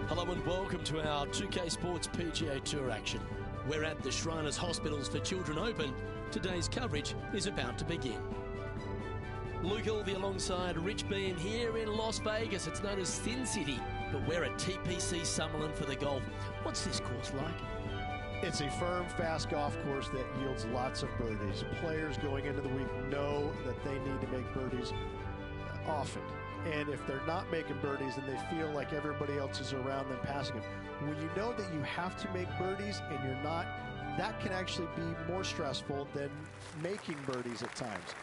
Hello and welcome to our 2K Sports PGA Tour action. We're at the Shriners Hospitals for Children Open. Today's coverage is about to begin. Luke Ilvey alongside Rich Beem here in Las Vegas. It's known as Sin City, but we're at TPC Summerlin for the golf. What's this course like? It's a firm, fast golf course that yields lots of birdies. Players going into the week know that they need to make birdies often. And if they're not making birdies and they feel like everybody else is around them passing them, when you know that you have to make birdies and you're not, that can actually be more stressful than making birdies at times.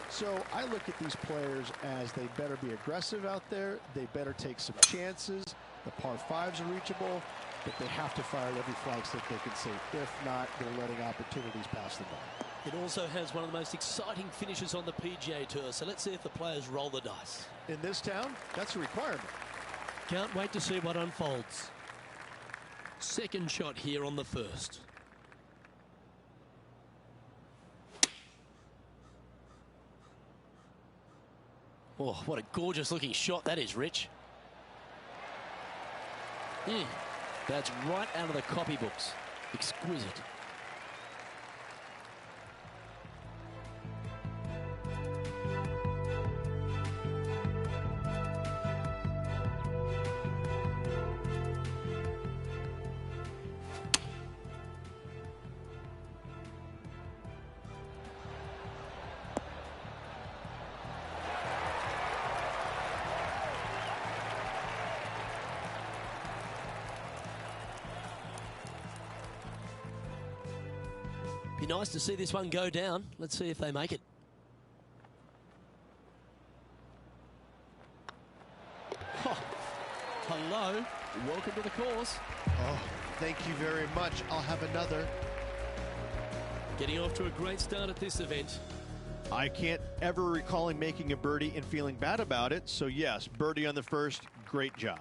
So I look at these players as they better be aggressive out there. They better take some chances. The par fives are reachable, but they have to fire at every flag stick they can see. If not, they're letting opportunities pass them by. It also has one of the most exciting finishes on the PGA Tour, so let's see if the players roll the dice. In this town, that's a requirement. Can't wait to see what unfolds. Second shot here on the first. Oh, what a gorgeous looking shot that is, Rich. That's right out of the copybooks. Exquisite. Be nice to see this one go down. Let's see if they make it. Oh, hello. Welcome to the course. Oh, thank you very much. I'll have another. Getting off to a great start at this event. I can't ever recall him making a birdie and feeling bad about it. So yes, birdie on the first, great job.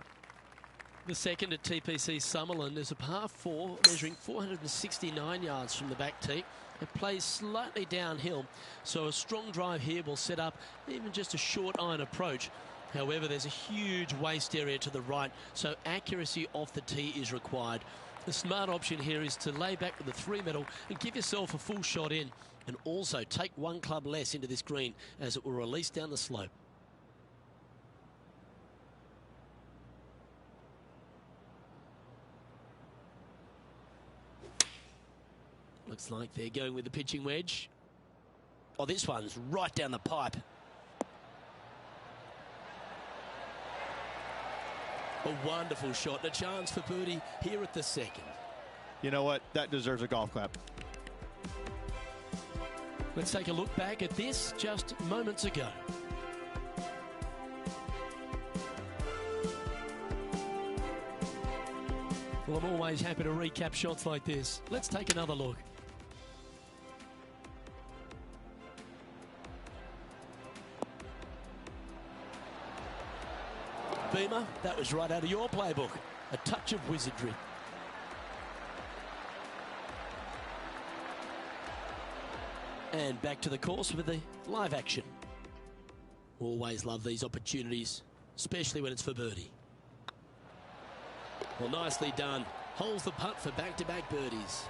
The second at TPC Summerlin is a par 4 measuring 469 yards from the back tee. It plays slightly downhill, so a strong drive here will set up even just a short iron approach. However, there's a huge waste area to the right, so accuracy off the tee is required. The smart option here is to lay back with the 3-metal and give yourself a full shot in, and also take one club less into this green as it will release down the slope. Looks like they're going with the pitching wedge. Oh, this one's right down the pipe. A wonderful shot and a chance for birdie here at the second. You know what? That deserves a golf clap. Let's take a look back at this just moments ago. Well, I'm always happy to recap shots like this. Let's take another look. Beamer, that was right out of your playbook. A touch of wizardry. And back to the course with the live action. Always love these opportunities, especially when it's for birdie. Well, nicely done. Holds the putt for back-to-back birdies.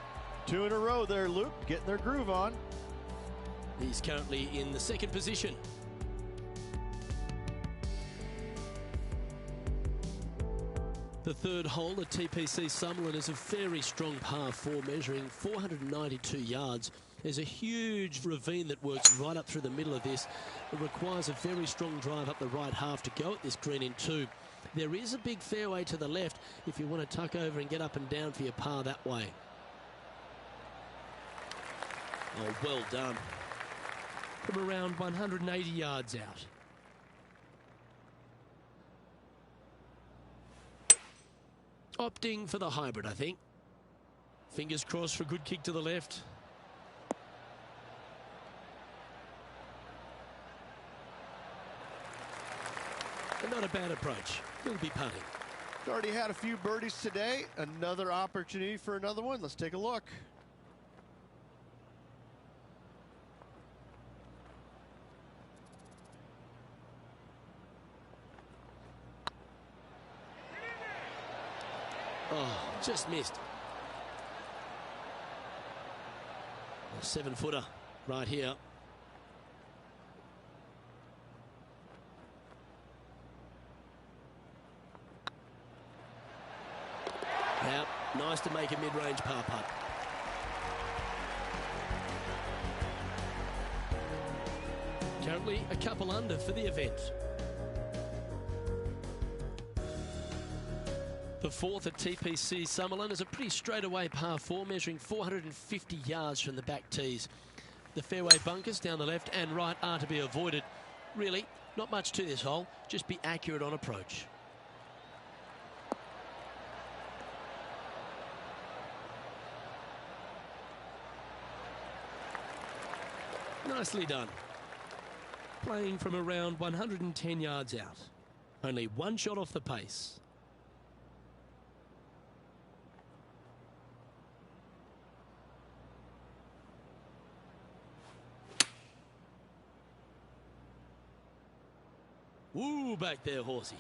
2 in a row there, Luke, getting their groove on. He's currently in the second position. The third hole at TPC Summerlin is a very strong par 4 measuring 492 yards. There's a huge ravine that works right up through the middle of this. It requires a very strong drive up the right half to go at this green in 2. There is a big fairway to the left if you want to tuck over and get up and down for your par that way. Oh, well done. From around 180 yards out. Opting for the hybrid, I think. Fingers crossed for a good kick to the left. And not a bad approach. He'll be putting. Already had a few birdies today. Another opportunity for another one. Let's take a look. Oh, just missed. A 7-footer right here. Now, nice to make a mid-range par putt. Currently a couple under for the event. The fourth at TPC Summerlin is a pretty straightaway par 4, measuring 450 yards from the back tees. The fairway bunkers down the left and right are to be avoided. Really, not much to this hole, just be accurate on approach. Nicely done. Playing from around 110 yards out. Only one shot off the pace. Ooh, back there, horsey.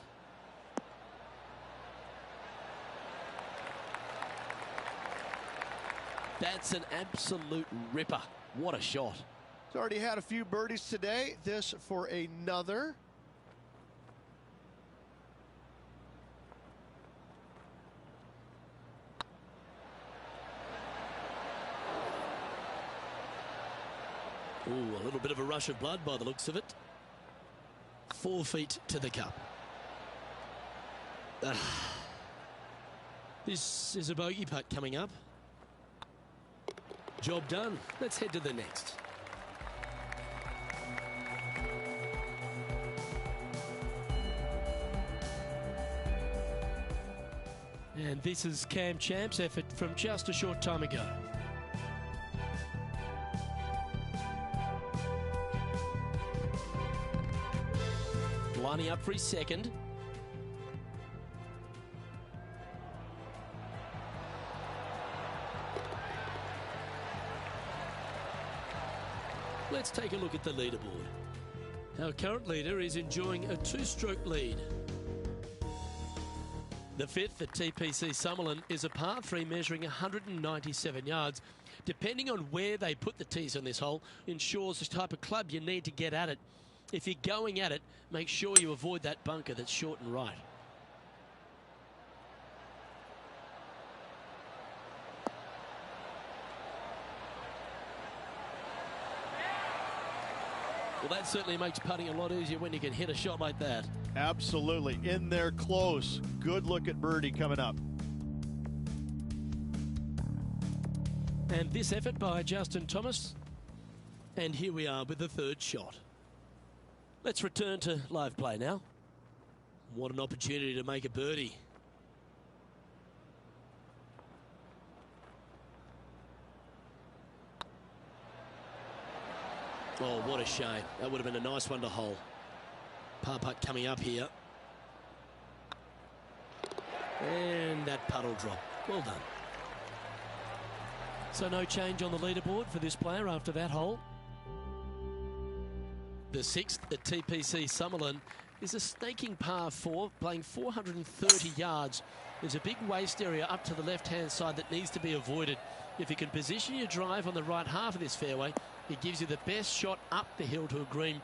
That's an absolute ripper. What a shot. He's already had a few birdies today. This for another. Ooh, a little bit of a rush of blood by the looks of it. 4 feet to the cup. This is a bogey putt coming up. Job done. Let's head to the next. And this is Cam Champ's effort from just a short time ago. Lining up for his second. Let's take a look at the leaderboard. Our current leader is enjoying a 2-stroke lead. The fifth at TPC Summerlin is a par 3 measuring 197 yards. Depending on where they put the tees on this hole ensures the type of club you need to get at it. If you're going at it, make sure you avoid that bunker that's short and right. Well, that certainly makes putting a lot easier when you can hit a shot like that. Absolutely. In there close. Good look at birdie coming up. And this effort by Justin Thomas. And here we are with the third shot. Let's return to live play now. What an opportunity to make a birdie. Oh, what a shame. That would have been a nice one to hole. Par putt coming up here. And that putt will drop. Well done. So no change on the leaderboard for this player after that hole. The sixth at TPC Summerlin is a snaking par 4, playing 430 yards. There's a big waste area up to the left-hand side that needs to be avoided. If you can position your drive on the right half of this fairway, it gives you the best shot up the hill to a green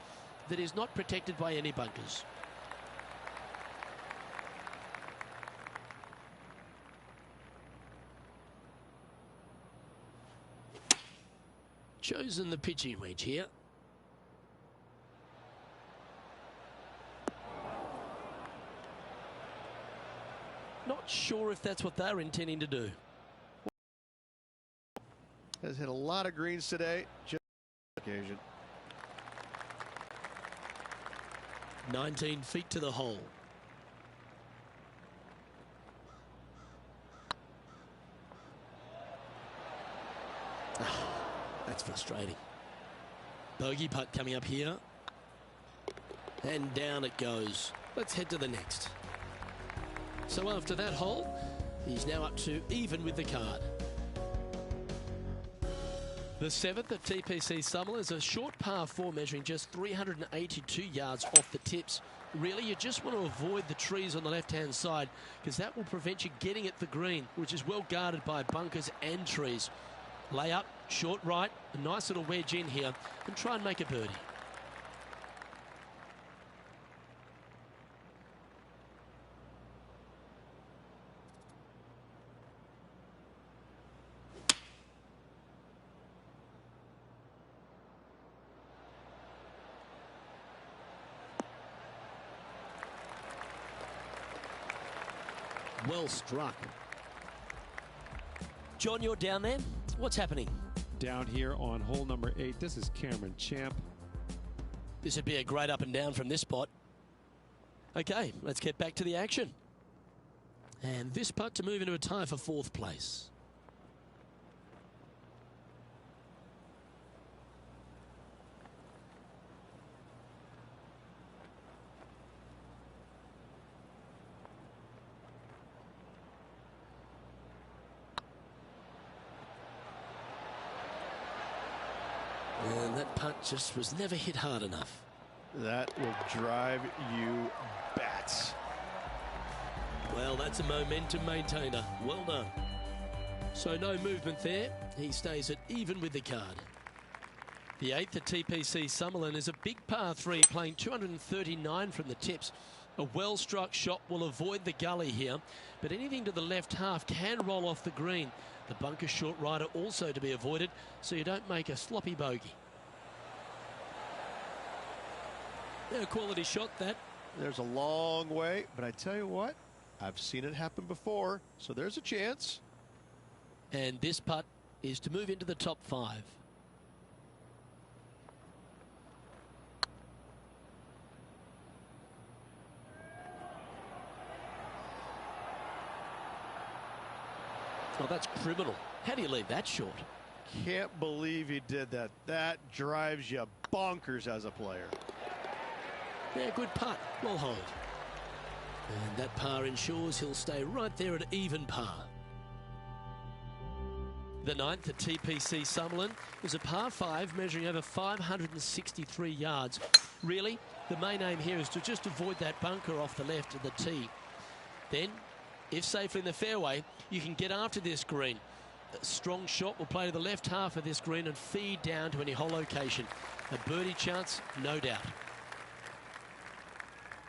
that is not protected by any bunkers. Chosen the pitching wedge here. Not sure if that's what they're intending to do. Has hit a lot of greens today. Just occasion. 19 feet to the hole. That's frustrating. Bogey putt coming up here. And down it goes. Let's head to the next. So after that hole, he's now up to even with the card. The seventh at TPC Summerlin is a short par 4 measuring just 382 yards off the tips. Really, you just want to avoid the trees on the left-hand side because that will prevent you getting at the green, which is well guarded by bunkers and trees. Lay up, short right, a nice little wedge in here, and try and make a birdie. Well struck. John, you're down there. What's happening? Down here on hole number 8. This is Cameron Champ. This would be a great up and down from this spot. Okay, let's get back to the action. And this putt to move into a tie for 4th place. And that putt just was never hit hard enough. That will drive you bats. Well, that's a momentum maintainer. Well done. So no movement there. He stays at even with the card. The 8th at TPC Summerlin is a big par 3 playing 239 from the tips. A well-struck shot will avoid the gully here, but anything to the left half can roll off the green. The bunker short rider also to be avoided, so you don't make a sloppy bogey. A quality shot, that. There's a long way, but I tell you what, I've seen it happen before, so there's a chance. And this putt is to move into the top 5. Oh, that's criminal. How do you leave that short? Can't believe he did that. That drives you bonkers as a player. Yeah, good putt. Well holed. And that par ensures he'll stay right there at even par. The 9th at TPC Summerlin is a par 5 measuring over 563 yards. Really, the main aim here is to just avoid that bunker off the left of the tee. Then, if safely in the fairway, you can get after this green. A strong shot will play to the left half of this green and feed down to any hole location. A birdie chance, no doubt.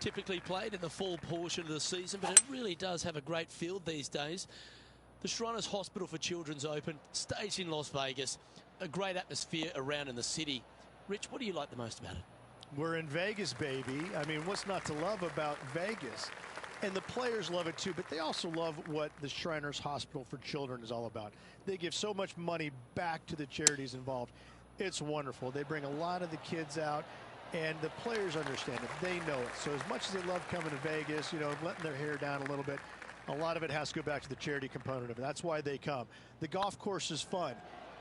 Typically played in the fall portion of the season, but it really does have a great field these days. The Shriners Hospital for Children's Open, staged in Las Vegas, a great atmosphere around in the city. Rich, what do you like the most about it? We're in Vegas, baby. I mean, what's not to love about Vegas? And the players love it too, but they also love what the Shriners Hospital for Children is all about. They give so much money back to the charities involved. It's wonderful. They bring a lot of the kids out, and the players understand it. They know it. So as much as they love coming to Vegas, you know, letting their hair down a little bit, a lot of it has to go back to the charity component of it. That's why they come. The golf course is fun.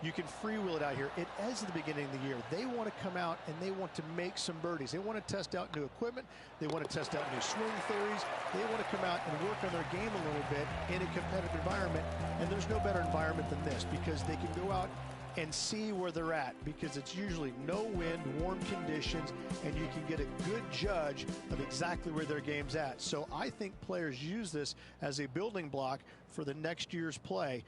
You can freewheel it out here. It is at the beginning of the year. They want to come out and they want to make some birdies. They want to test out new equipment. They want to test out new swing theories. They want to come out and work on their game a little bit in a competitive environment. And there's no better environment than this because they can go out and see where they're at because it's usually no wind, warm conditions, and you can get a good judge of exactly where their game's at. So I think players use this as a building block for the next year's play.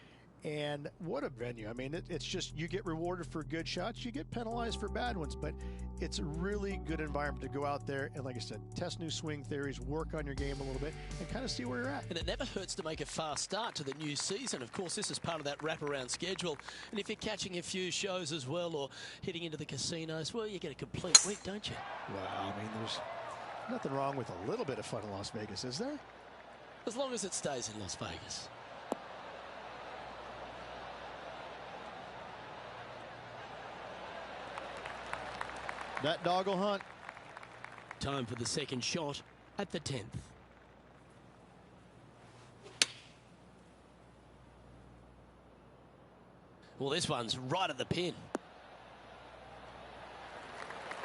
And what a venue. I mean, it's just you get rewarded for good shots, you get penalized for bad ones, but it's a really good environment to go out there and, like I said, test new swing theories, work on your game a little bit, and kind of see where you're at. And it never hurts to make a fast start to the new season. Of course, this is part of that wraparound schedule. And if you're catching a few shows as well or hitting into the casinos, well, you get a complete week, don't you? Well, I mean, there's nothing wrong with a little bit of fun in Las Vegas, is there? As long as it stays in Las Vegas. That dog will hunt. Time for the second shot at the 10th. Well, this one's right at the pin.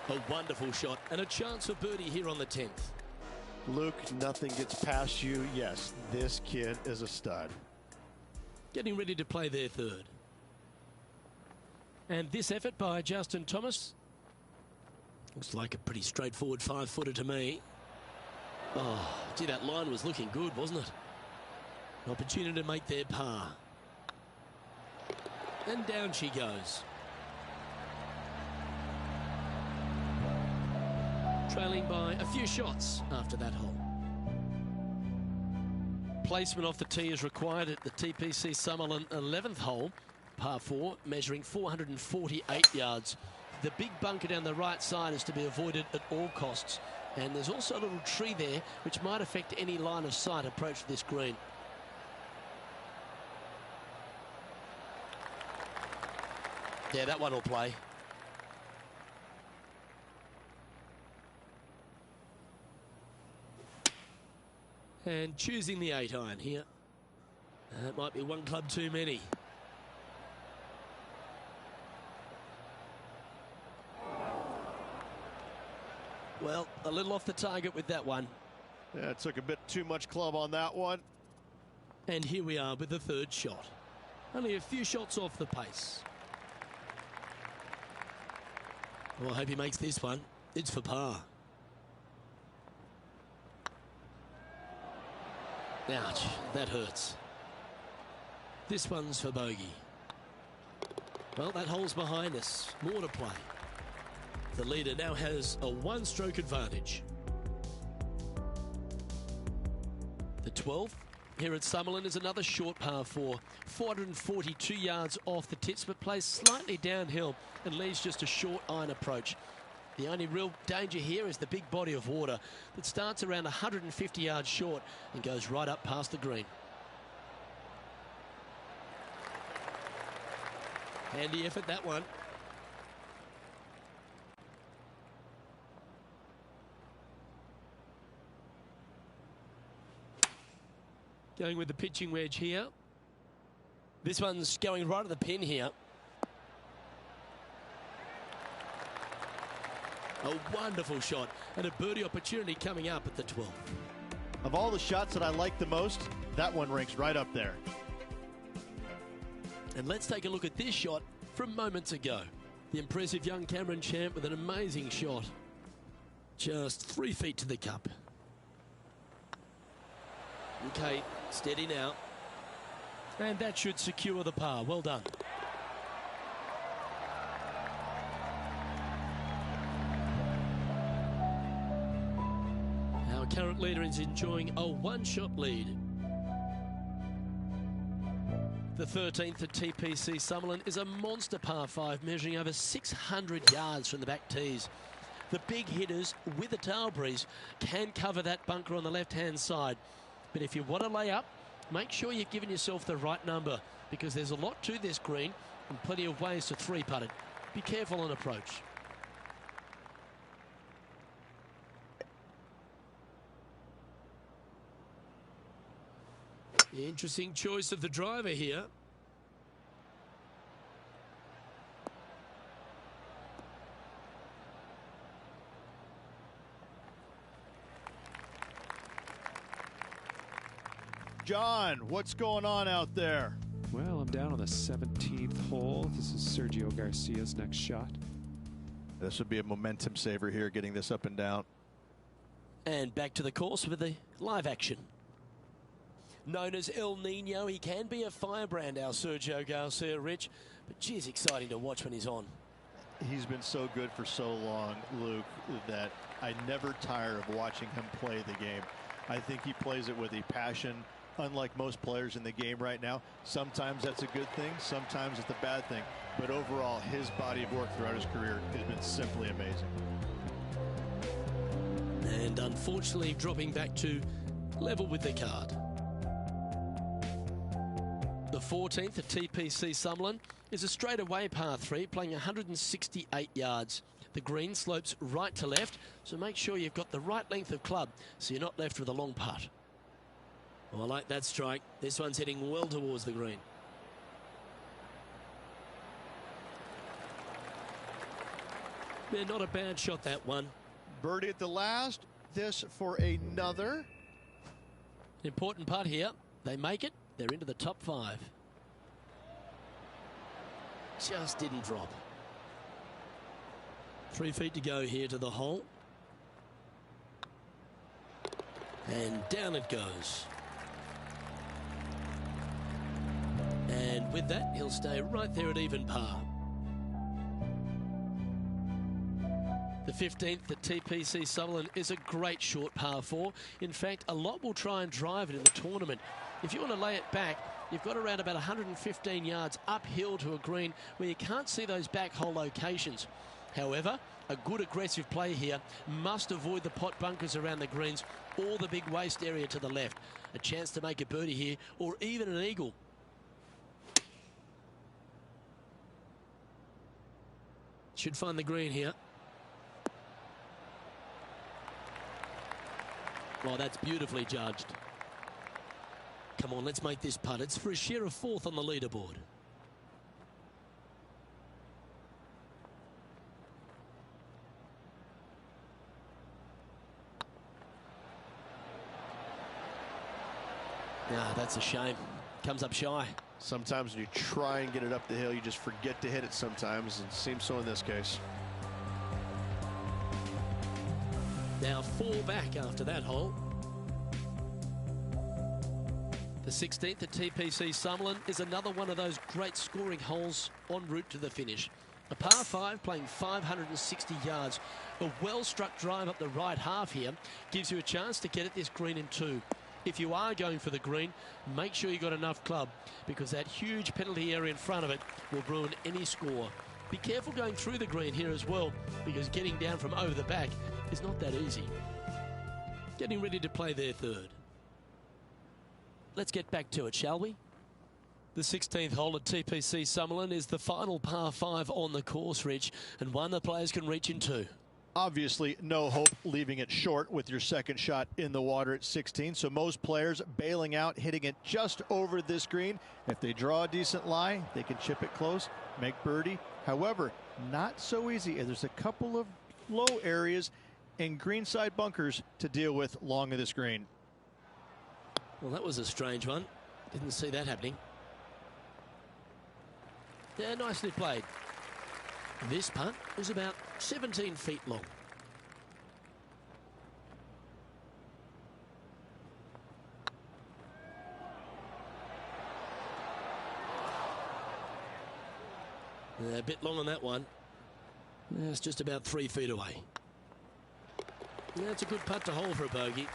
A wonderful shot and a chance for birdie here on the 10th. Luke, nothing gets past you. Yes, this kid is a stud. Getting ready to play their third. And this effort by Justin Thomas looks like a pretty straightforward 5-footer to me. Oh, gee, that line was looking good, wasn't it? An opportunity to make their par. And down she goes. Trailing by a few shots after that hole. Placement off the tee is required at the TPC Summerlin 11th hole, par 4, measuring 448 yards. The big bunker down the right side is to be avoided at all costs. And there's also a little tree there which might affect any line of sight approach to this green. Yeah, that one will play. And choosing the 8-iron here. That might be one club too many. Well, a little off the target with that one. Yeah, it took a bit too much club on that one. And here we are with the third shot. Only a few shots off the pace. Well, I hope he makes this one. It's for par. Ouch, that hurts. This one's for bogey. Well, that hole's behind us. More to play. The leader now has a one-stroke advantage. The 12th here at Summerlin is another short par 4. 442 yards off the tips, but plays slightly downhill and leaves just a short iron approach. The only real danger here is the big body of water that starts around 150 yards short and goes right up past the green. Handy effort, that one. Going with the pitching wedge here. This one's going right at the pin here. A wonderful shot and a birdie opportunity coming up at the 12th. Of all the shots that I like the most, that one ranks right up there. And let's take a look at this shot from moments ago. The impressive young Cameron Champ with an amazing shot. Just 3 feet to the cup. Okay, steady now. And that should secure the par. Well done. Our current leader is enjoying a one-shot lead. The 13th at TPC Summerlin is a monster par 5 measuring over 600 yards from the back tees. The big hitters with a tail breeze can cover that bunker on the left-hand side. But if you want to lay up, make sure you've given yourself the right number, because there's a lot to this green and plenty of ways to three-putt it. Be careful on approach. Interesting choice of the driver here. John, what's going on out there? Well, I'm down on the 17th hole. This is Sergio Garcia's next shot. This would be a momentum saver here, getting this up and down. And back to the course with the live action. Known as El Nino, he can be a firebrand, our Sergio Garcia, Rich. But geez, exciting to watch when he's on. He's been so good for so long, Luke, that I never tire of watching him play the game. I think he plays it with a passion, unlike most players in the game right now. Sometimes that's a good thing, sometimes it's a bad thing. But overall, his body of work throughout his career has been simply amazing. And unfortunately, dropping back to level with the card. The 14th at TPC Summerlin is a straightaway par 3, playing 168 yards. The green slopes right to left, so make sure you've got the right length of club so you're not left with a long putt. Well, I like that strike. This one's heading well towards the green. Yeah, not a bad shot, that one. Birdie at the last. This for another. Important putt here. They make it. They're into the top 5. Just didn't drop. 3 feet to go here to the hole. And down it goes. And with that, he'll stay right there at even par. The 15th at TPC Sutherland is a great short par 4. In fact, a lot will try and drive it in the tournament. If you want to lay it back, you've got around about 115 yards uphill to a green where you can't see those back hole locations. However, a good aggressive play here must avoid the pot bunkers around the greens or the big waste area to the left. A chance to make a birdie here or even an eagle. Should find the green here. Oh, that's beautifully judged. Come on, let's make this putt. It's for a share of 4th on the leaderboard. Ah, that's a shame. Comes up shy. Sometimes when you try and get it up the hill, you just forget to hit it sometimes. It seems so in this case. Now 4 back after that hole. The 16th at TPC Summerlin is another one of those great scoring holes en route to the finish. A par 5 playing 560 yards. A well-struck drive up the right half here gives you a chance to get at this green in 2. If you are going for the green, make sure you got enough club because that huge penalty area in front of it will ruin any score. Be careful going through the green here as well because getting down from over the back is not that easy. Getting ready to play their 3rd. Let's get back to it, shall we? The 16th hole at TPC Summerlin is the final par 5 on the course, Rich, and one the players can reach in 2. Obviously, no hope leaving it short with your second shot in the water at 16. So most players bailing out, hitting it just over this green. If they draw a decent lie, they can chip it close, make birdie. However, not so easy. There's a couple of low areas and greenside bunkers to deal with long of this green. Well, that was a strange one. Didn't see that happening. Yeah, nicely played. This putt was about 17 feet long. A bit long on that one. It's just about 3 feet away. That's a good putt to hold for a bogey.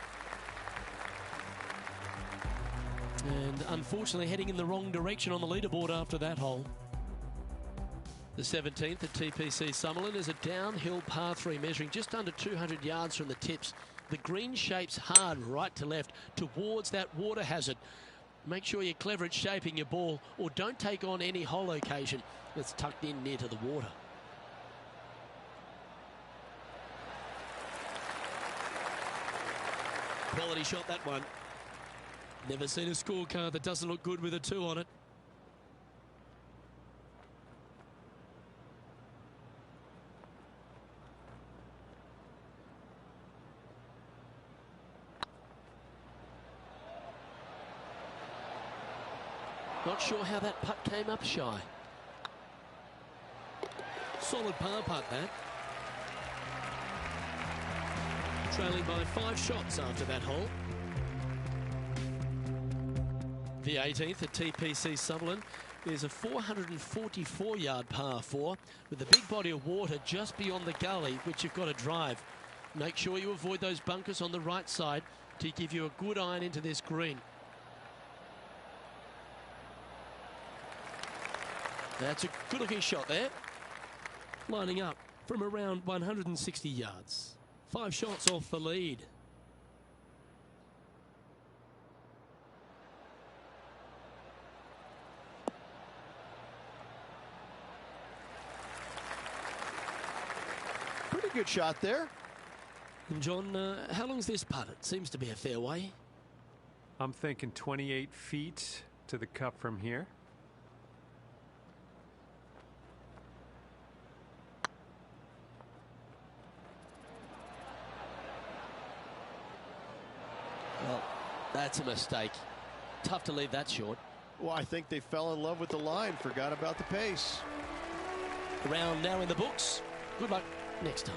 And unfortunately heading in the wrong direction on the leaderboard after that hole. The 17th at TPC Summerlin is a downhill par 3 measuring just under 200 yards from the tips. The green shapes hard right to left towards that water hazard. Make sure you're clever at shaping your ball or don't take on any hole location that's tucked in near to the water. Quality shot, that one. Never seen a scorecard that doesn't look good with a 2 on it. Not sure how that putt came up shy. Solid par putt, that. Trailing by 5 shots after that hole. The 18th at TPC Sutherland is a 444-yard par 4 with a big body of water just beyond the gully, which you've got to drive. Make sure you avoid those bunkers on the right side to give you a good iron into this green. That's a good-looking shot there. Lining up from around 160 yards. 5 shots off the lead. Pretty good shot there. And John, how long's this putt? It seems to be a fair way. I'm thinking 28 feet to the cup from here. Well, that's a mistake. Tough to leave that short. Well, I think they fell in love with the line, forgot about the pace. Round now in the books. Good luck next time.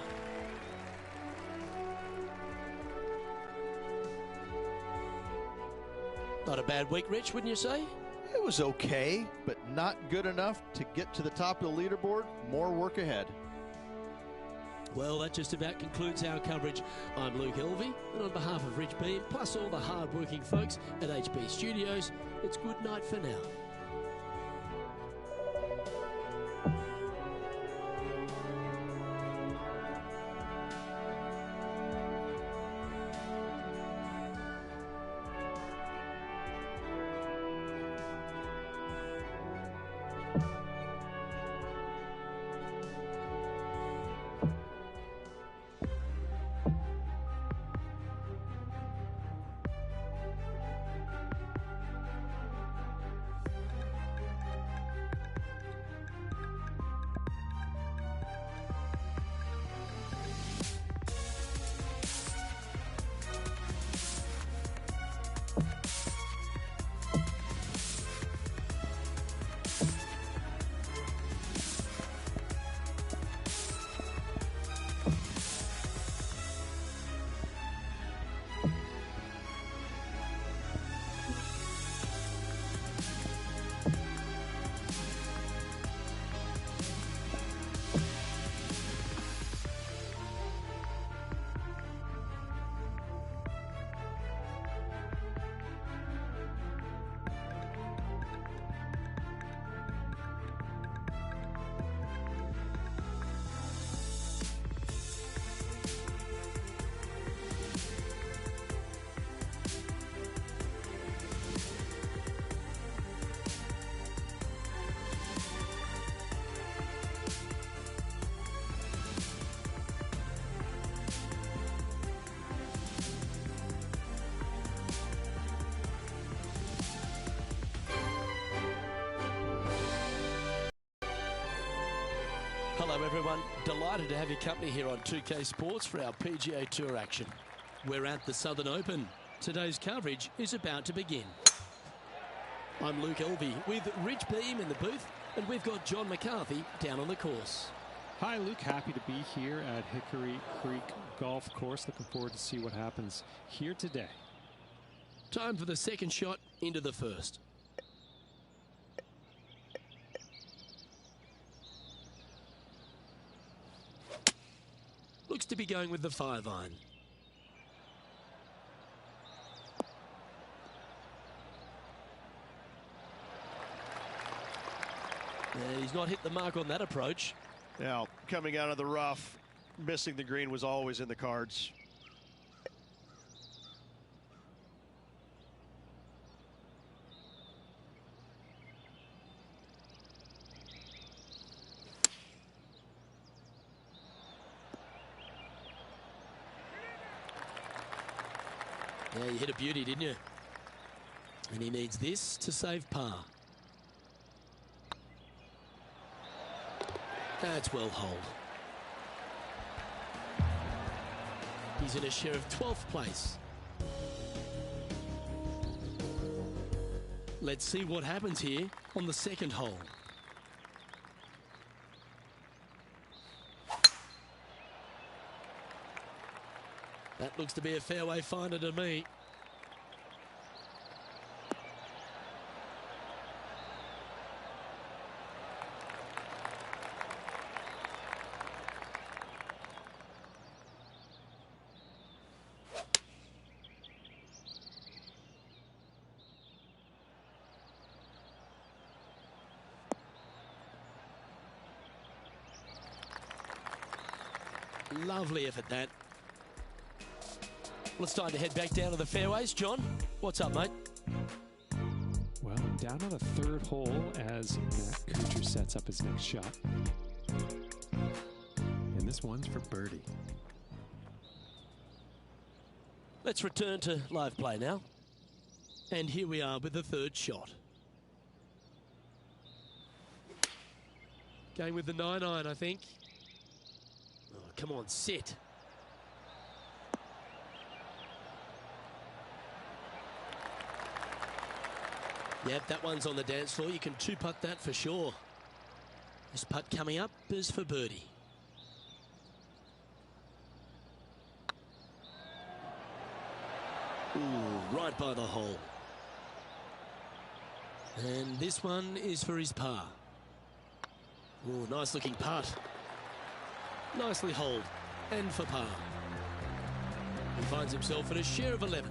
Not a bad week, Rich, wouldn't you say? It was okay, but not good enough to get to the top of the leaderboard. More work ahead. Well, that just about concludes our coverage. I'm Luke Elvey, and on behalf of Rich Beam, plus all the hard-working folks at HB Studios, it's good night for now. Hello everyone, delighted to have your company here on 2K Sports for our PGA Tour action. We're at the Southern Open. Today's coverage is about to begin. I'm Luke Elvey with Rich Beam in the booth, and we've got John McCarthy down on the course. Hi, Luke. Happy to be here at Hickory Creek Golf Course. Looking forward to see what happens here today. Time for the second shot into the first. Looks to be going with the 5-iron. And he's not hit the mark on that approach. Now, coming out of the rough, missing the green was always in the cards. Yeah, you hit a beauty, didn't you? And he needs this to save par. That's well holed. He's in a share of 12th place. Let's see what happens here on the second hole. That looks to be a fairway finder to me. Lovely effort, that. Well, it's time to head back down to the fairways. John, what's up, mate? Well, I'm down on the third hole as Matt Kuchar sets up his next shot. And this one's for birdie. Let's return to live play now. And here we are with the third shot. Going with the 9-iron, I think. Oh, come on, sit. Yep, that one's on the dance floor. You can two-putt that for sure. This putt coming up is for birdie. Ooh, right by the hole. And this one is for his par. Oh, nice looking putt. Nicely holed. And for par. He finds himself at a share of 11th.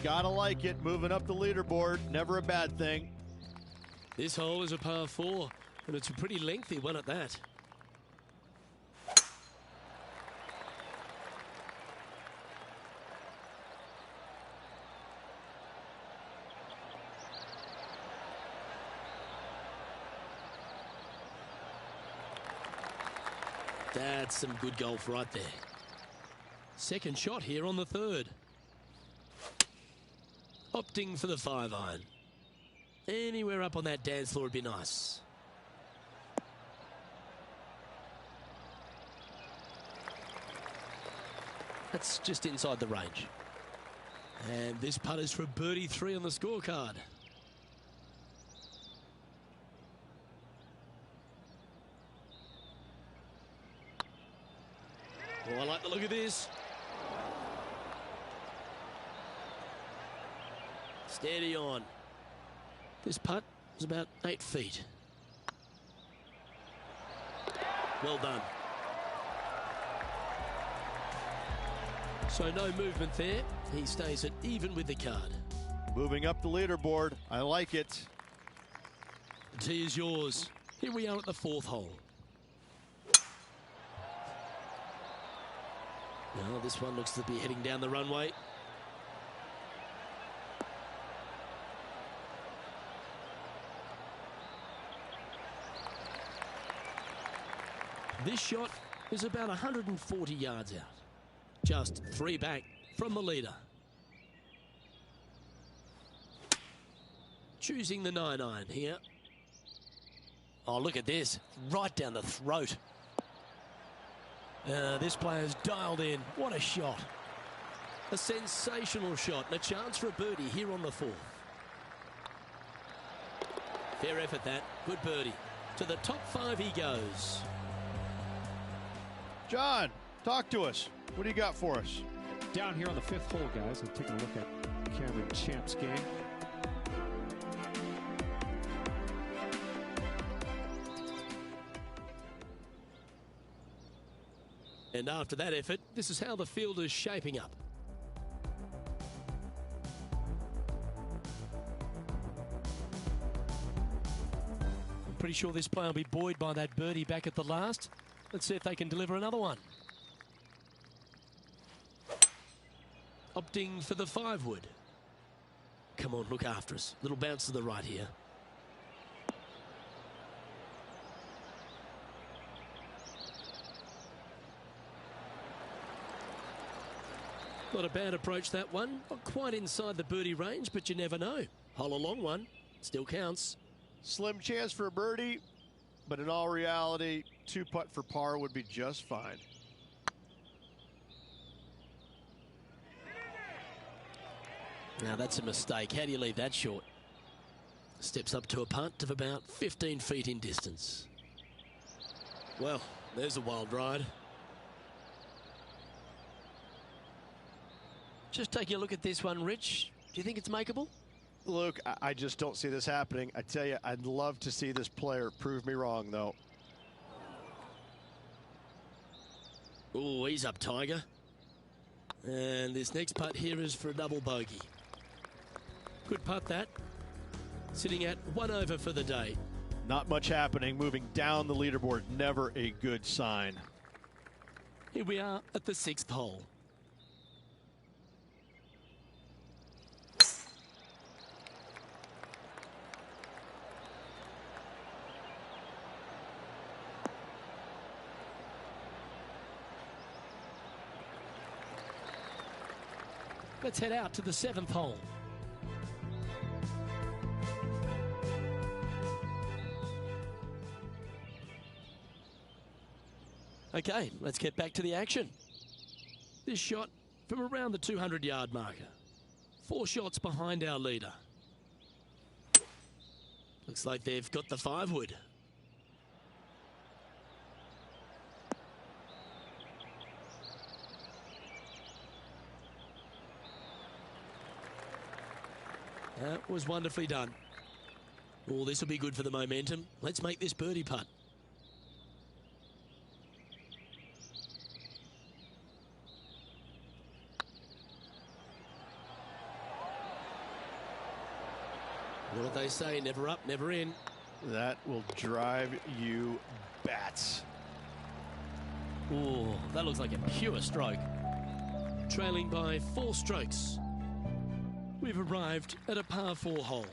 Gotta like it. Moving up the leaderboard. Never a bad thing. This hole is a par 4. And it's a pretty lengthy one at that. That's some good golf right there. Second shot here on the third. Opting for the 5-iron. Anywhere up on that dance floor would be nice. That's just inside the range. And this putt is for birdie 3 on the scorecard. Oh, I like the look of this. Steady on. This putt is about 8 feet. Well done. So no movement there. He stays at even with the card. Moving up the leaderboard. I like it. The tee is yours. Here we are at the 4th hole. Well, this one looks to be heading down the runway. This shot is about 140 yards out. Just 3 back from the leader. Choosing the 9-iron here. Oh, look at this. Right down the throat. This player's dialed in. What a shot. A sensational shot and a chance for a birdie here on the 4th. Fair effort that. Good birdie. To the top 5 he goes. John, talk to us. What do you got for us? Down here on the 5th hole, guys, I'm taking a look at Cameron Champ's game. And after that effort, this is how the field is shaping up. I'm pretty sure this player will be buoyed by that birdie back at the last. Let's see if they can deliver another one. Opting for the 5-wood. Come on, look after us. Little bounce to the right here. Not a bad approach, that one. Not quite inside the birdie range, but you never know. Hole a long one. Still counts. Slim chance for a birdie, but in all reality, 2-putt for par would be just fine. Now that's a mistake. How do you leave that short? Steps up to a punt of about 15 feet in distance. Well, there's a wild ride. Just taking a look at this one, Rich. Do you think it's makeable? Luke, I just don't see this happening. I tell you, I'd love to see this player prove me wrong, though. Oh, he's up, Tiger. And this next putt here is for a double bogey. Good putt, that. Sitting at 1 over for the day. Not much happening. Moving down the leaderboard, never a good sign. Here we are at the 6th hole. Let's head out to the 7th hole. Okay, let's get back to the action. This shot from around the 200-yard marker. 4 shots behind our leader. Looks like they've got the 5-wood. That was wonderfully done. Oh, this will be good for the momentum. Let's make this birdie putt. What do they say? Never up, never in. That will drive you bats. Oh, that looks like a pure stroke. Trailing by 4 strokes. We've arrived at a par 4 hole.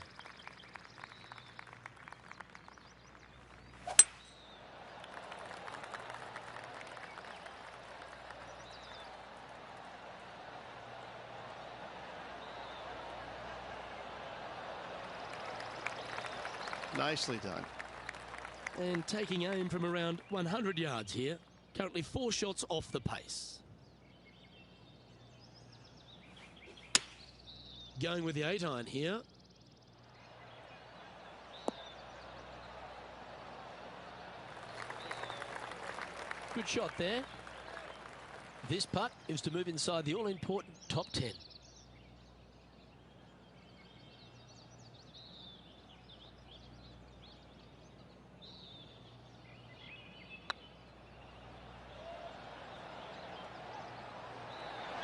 Nicely done. And taking aim from around 100 yards here. Currently 4 shots off the pace. Going with the 8-iron here. Good shot there. This putt is to move inside the all-important top 10.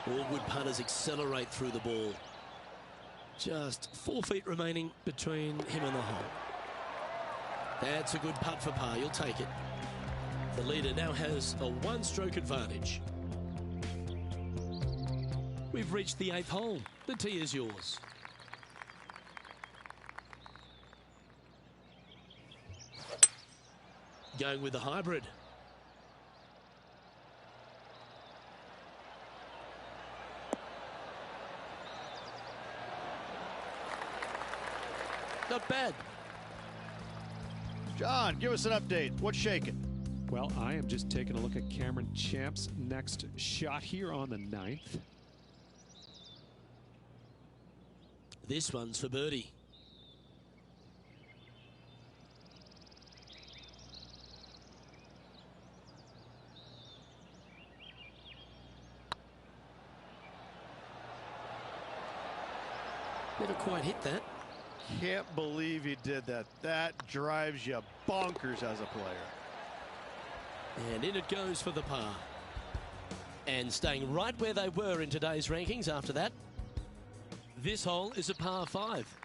All good putters accelerate through the ball. Just 4 feet remaining between him and the hole. That's a good putt for par. You'll take it. The leader now has a 1-stroke advantage. We've reached the 8th hole. The tee is yours. Going with the hybrid. Not bad. John, give us an update. What's shaking? Well, I am just taking a look at Cameron Champ's next shot here on the 9th. This one's for birdie. Never quite hit that. Can't believe he did that. That drives you bonkers as a player. And in it goes for the par. And staying right where they were in today's rankings after that. This hole is a par 5.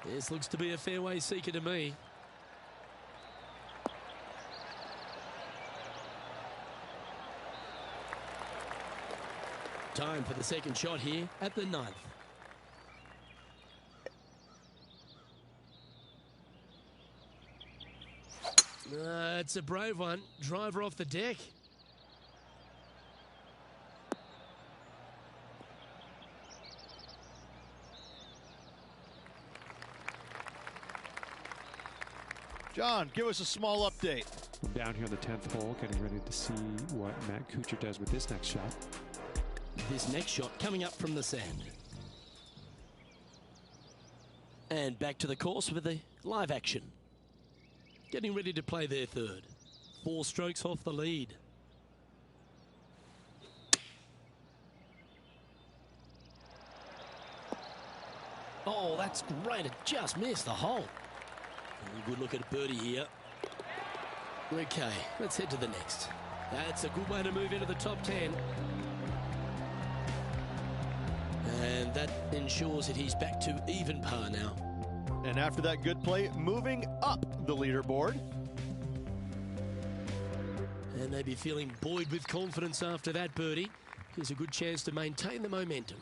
This looks to be a fairway seeker to me. Time for the second shot here at the 9th. It's a brave one. Driver off the deck. John, give us a small update. Down here on the 10th hole, getting ready to see what Matt Kuchar does with this next shot. This next shot coming up from the sand. And back to the course with the live action. Getting ready to play their third. 4 strokes off the lead. Oh, that's great. It just missed the hole. Good look at a birdie here. Okay, let's head to the next. That's a good way to move into the top 10. And that ensures that he's back to even par now. And after that good play, moving up the leaderboard. And maybe feeling buoyed with confidence after that birdie. Here's a good chance to maintain the momentum.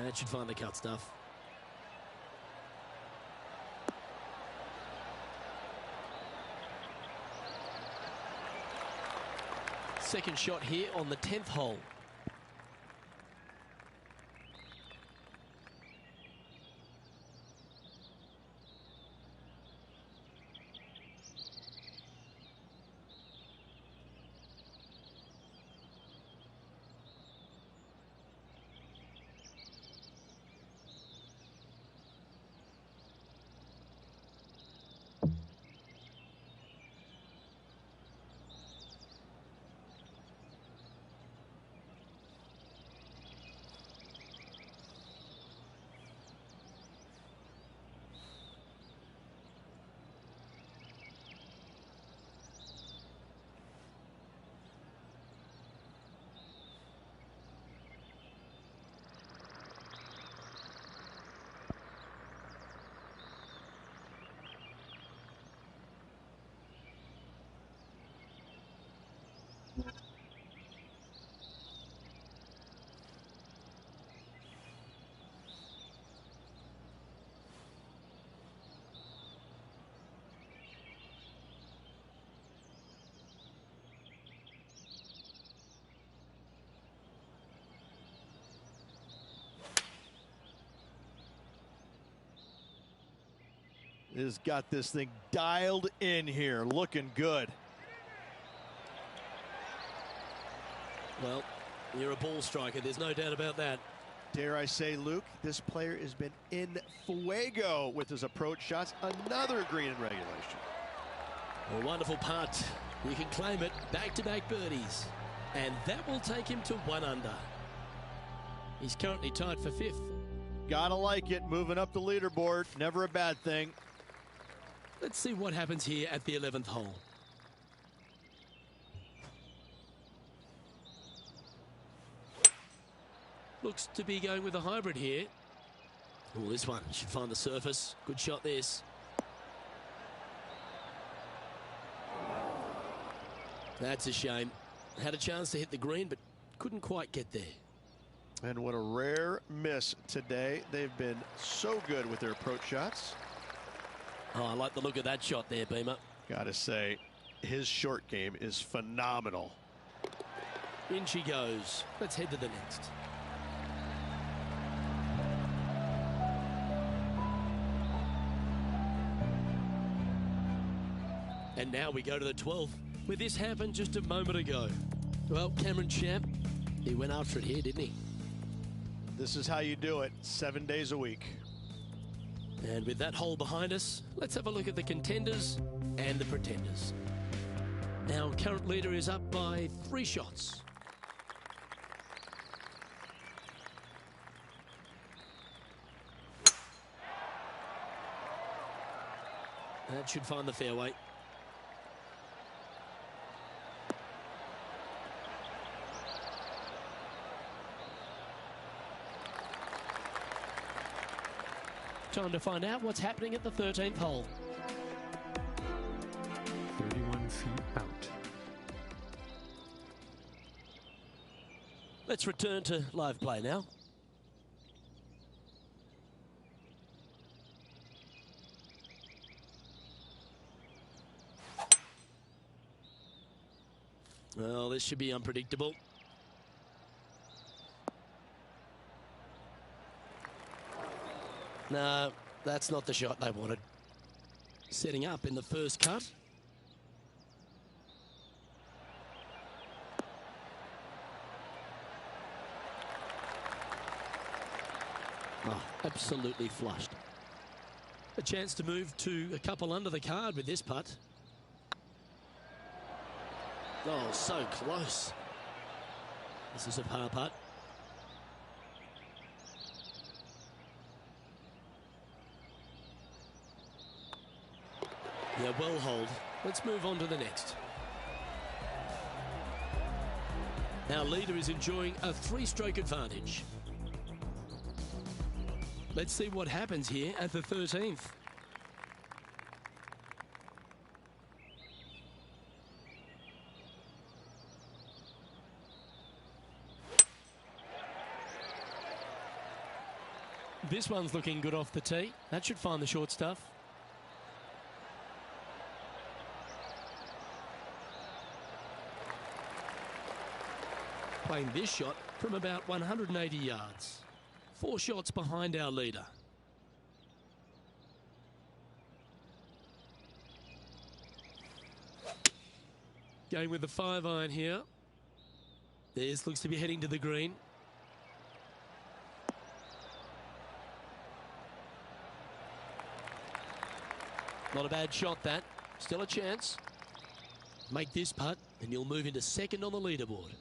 That should find the cut stuff. Second shot here on the 10th hole. has got this thing dialed in here, looking good. Well, you're a ball striker, there's no doubt about that. Dare I say, Luke, this player has been in fuego with his approach shots. Another green in regulation. A wonderful putt. You can claim it. Back-to-back birdies. And that will take him to 1 under. He's currently tied for 5th. Gotta like it. Moving up the leaderboard. Never a bad thing. Let's see what happens here at the 11th hole. Looks to be going with a hybrid here. Oh, this one should find the surface. Good shot, this. That's a shame. Had a chance to hit the green, but couldn't quite get there. And what a rare miss today. They've been so good with their approach shots. Oh, I like the look of that shot there, Beamer. Gotta say, his short game is phenomenal. In she goes. Let's head to the next. And now we go to the 12th, where this happened just a moment ago. Well, Cameron Champ, he went after it here, didn't he? This is how you do it, 7 days a week. And with that hole behind us, let's have a look at the contenders and the pretenders. Our current leader is up by 3 shots. That should find the fairway. Time to find out what's happening at the 13th hole. 31 feet out. Let's return to live play now. Well, this should be unpredictable. No, that's not the shot they wanted. Setting up in the first cut. Oh, absolutely flushed. A chance to move to a couple under the card with this putt. Oh, so close. This is a par putt. Yeah, well hold. Let's move on to the next. Our leader is enjoying a 3-stroke advantage. Let's see what happens here at the 13th. This one's looking good off the tee. That should find the short stuff. Playing this shot from about 180 yards. 4 shots behind our leader. Going with the 5-iron here. This looks to be heading to the green. Not a bad shot, that. Still a chance. Make this putt and you'll move into 2nd on the leaderboard.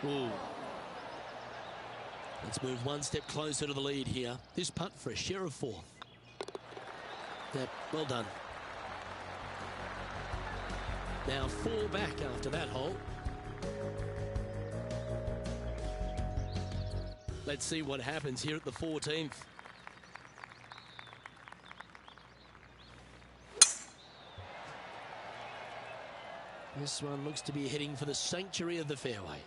Ooh. Let's move 1 step closer to the lead here. This putt for a share of 4th. Yep, well done. Now 4 back after that hole. Let's see what happens here at the 14th. This one looks to be heading for the sanctuary of the fairway.